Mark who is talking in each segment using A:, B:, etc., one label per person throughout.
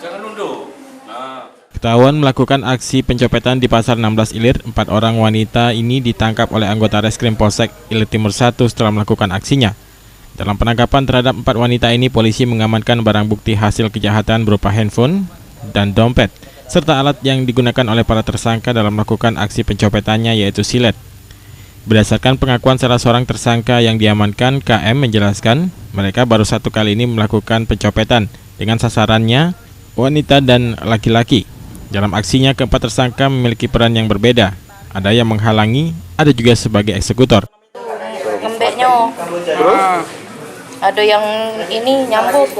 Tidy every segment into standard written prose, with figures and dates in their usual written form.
A: Jangan nunduk. Nah.
B: Ketahuan melakukan aksi pencopetan di Pasar 16 Ilir, 4 orang wanita ini ditangkap oleh anggota Reskrim Polsek Ilir Timur 1 setelah melakukan aksinya. Dalam penangkapan terhadap 4 wanita ini, polisi mengamankan barang bukti hasil kejahatan berupa handphone dan dompet, serta alat yang digunakan oleh para tersangka dalam melakukan aksi pencopetannya, yaitu silet. Berdasarkan pengakuan salah seorang tersangka yang diamankan, KM menjelaskan mereka baru 1 kali ini melakukan pencopetan dengan sasarannya wanita dan laki-laki. Dalam aksinya, keempat tersangka memiliki peran yang berbeda. Ada yang menghalangi, ada juga sebagai eksekutor.
C: Ngembeknya, ada yang ini nyambut.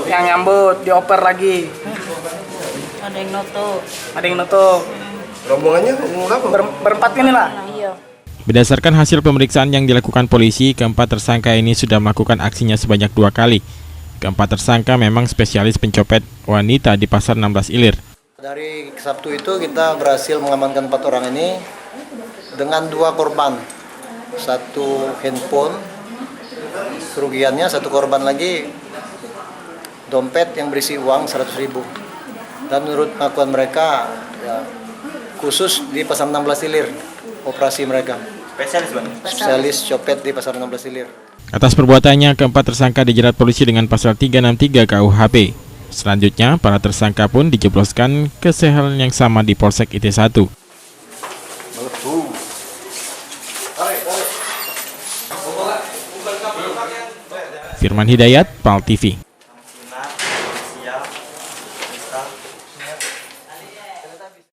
D: Yang nyambut, dioper lagi.
C: Ada yang nutup.
D: Ada yang nutup.
E: Rombongannya berapa?
D: Berempat ini lah.
C: Nah, iya.
B: Berdasarkan hasil pemeriksaan yang dilakukan polisi, keempat tersangka ini sudah melakukan aksinya sebanyak 2 kali. Keempat tersangka memang spesialis pencopet wanita di Pasar 16 Ilir.
F: Dari Sabtu itu kita berhasil mengamankan 4 orang ini dengan 2 korban, 1 handphone, kerugiannya 1 korban lagi dompet yang berisi uang 100.000. Dan menurut pengakuan mereka, ya, khusus di Pasar 16 Ilir operasi mereka. Spesialis copet di Pasar 16 Ilir.
B: Atas perbuatannya, keempat tersangka dijerat polisi dengan pasal 363 KUHP. Selanjutnya, para tersangka pun dijebloskan ke sel yang sama di Polsek IT1. Firman Hidayat, PAL TV.